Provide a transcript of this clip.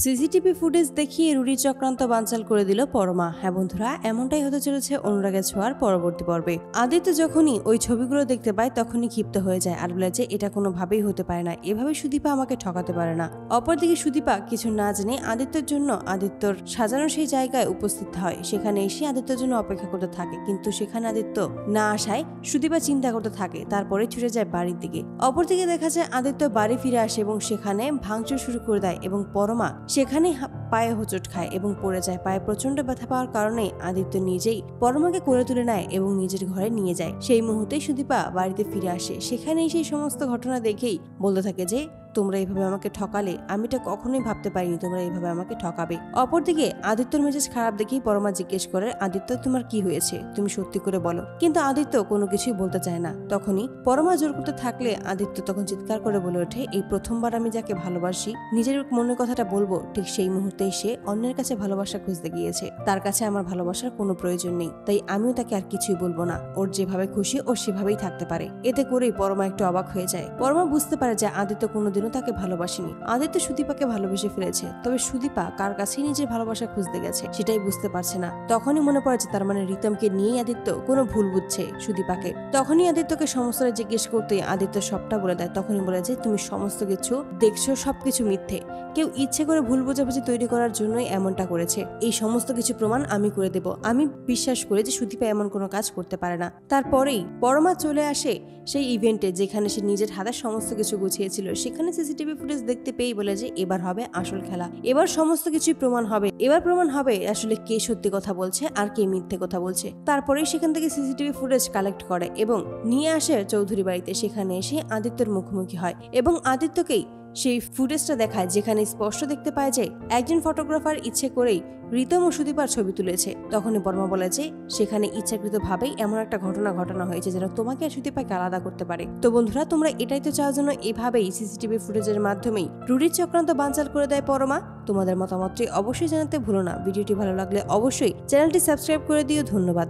CCTV footage দেখিয়ে রুড়ি চক্রান্ত বানচাল করে দিল পরমা। হ্যাঁ বন্ধুরা, এমনটাই হতে চলেছে অনুরাগের ছোঁয়ার পরবর্তী পর্বে। আদিত্য যখনই ওই ছবিগুলো দেখতে পায় তখনই ক্ষিপ্ত হয়ে যায় আর বলে যে এটা কোনোভাবেই হতে পারে না, এভাবে সুদীপা আমাকে ঠকাতে পারে না। অপরদিকে সুদীপা কিছু না জেনে আদিত্যর জন্য আদিত্যর সাজানো সেই জায়গায় উপস্থিত হয়। সেখানে এসে আদিত্যর জন্য অপেক্ষা করতে থাকে, কিন্তু সেখানে আদিত্য না আসায় সুদীপা চিন্তা করতে থাকে। তারপরে ছুটে যায় বাড়ির দিকে। অপরদিকে দেখা যায় আদিত্য বাড়ি ফিরে আসে এবং সেখানে ভাঙচুর শুরু করে দেয় এবং পরমা সেখানে পায়ে হোঁচট খায় এবং পড়ে যায়। পায়ে প্রচন্ড ব্যথা পাওয়ার কারণে আদিত্য নিজেই পরমাকে কোলে তুলে নেয় এবং নিজের ঘরে নিয়ে যায়। সেই মুহূর্তে সুদীপা বাড়িতে ফিরে আসে। সেখানেই সেই সমস্ত ঘটনা দেখেই বলতে থাকে যে তোমরা এইভাবে আমাকে ঠকালে, আমি এটা কখনোই ভাবতে পারিনি তোমরা এইভাবে আমাকে ঠকাবে। অপরদিকে আদিত্যর মেজাজ খারাপ দেখেই পরমা জিজ্ঞেস করে, আদিত্য তোমার কি হয়েছে, তুমি সত্যি করে বলো। কিন্তু আদিত্য কোনো কিছুই বলতে চায় না। তখনই পরমা জোর করতে থাকলে আদিত্য তখন চিৎকার করে বলে ওঠে, এই প্রথমবার আমি যাকে ভালোবাসি, নিজের মনের কথাটা বলবো, ঠিক সেই মুহূর্তেই সে অন্যের কাছে ভালোবাসা খুঁজতে গিয়েছে। তার কাছে আমার ভালোবাসার কোনো প্রয়োজন নেই, তাই আমিও তাকে আর কিছুই বলবো না। ওর যেভাবে খুশি ও সেভাবেই থাকতে পারে। এতে করেই পরমা একটু অবাক হয়ে যায়। পরমা বুঝতে পারে যে আদিত্য কোনোদিনও তাকে ভালোবাসেনি। আদিত্য সুদীপাকে ভালোবেসে ফেলেছে, তবে সুদীপা কার কাছেই নিজের ভালোবাসা খুঁজতে গেছে সেটাই বুঝতে পারছে না। তখনই মনে পড়ে যে তার মানে রিতমকে নিয়েই আদিত্য কোনো ভুল বুঝছে সুদীপাকে। তখনই আদিত্যকে সমস্তটা জিজ্ঞেস করতে আদিত্য সবটা বলে দেয়। তখনই বলে যে তুমি সমস্ত কিছু দেখছো, সবকিছু মিথ্যে। কেউ ইচ্ছে করে ভুল বোঝাবুঝি তৈরি করার জন্যই এমনটা করেছে। এই সমস্ত কিছু প্রমাণ আমি করে দেব। আমি বিশ্বাস করি যে সুদীপা এমন কোনো কাজ করতে পারে না। তারপরেই পরমা চলে আসে সেই ইভেন্টে যেখানে সে নিজের হাতে সমস্ত কিছু গুছিয়েছিল। সেখানে সিসিটিভি ফুটেজ দেখতে পেয়ে বলে যে এবার হবে আসল খেলা, এবার সমস্ত কিছুই প্রমাণ হবে। এবার প্রমাণ হবে আসলে কে সত্যি কথা বলছে আর কে মিথ্যে কথা বলছে। তারপরেই সেখান থেকে সিসিটিভি ফুটেজ কালেক্ট করে এবং নিয়ে আসে চৌধুরী বাড়িতে। সেখানে এসে আদিত্যর মুখোমুখি হয় এবং আদিত্যকেই সেই ফুটেজটা দেখায়, যেখানে স্পষ্ট দেখতে পায় যে একজন ফটোগ্রাফার ইচ্ছে করেই রিতম ও সুদীপার ছবি তুলেছে। তখনই পরমা বলে যে সেখানে ইচ্ছাকৃতভাবেই এমন একটা ঘটনা হয়েছে যেন তোমাকে আর সুদীপাকে আলাদা করতে পারে। তো বন্ধুরা, তোমরা এটাই তো চাও যেন এভাবেই সিসিটিভি ফুটেজের মাধ্যমেই রুডির চক্রান্ত বানচাল করে দেয় পরমা। তোমাদের মতামতটি অবশ্যই জানাতে ভুলো না। ভিডিওটি ভালো লাগলে অবশ্যই চ্যানেলটি সাবস্ক্রাইব করে দিও। ধন্যবাদ।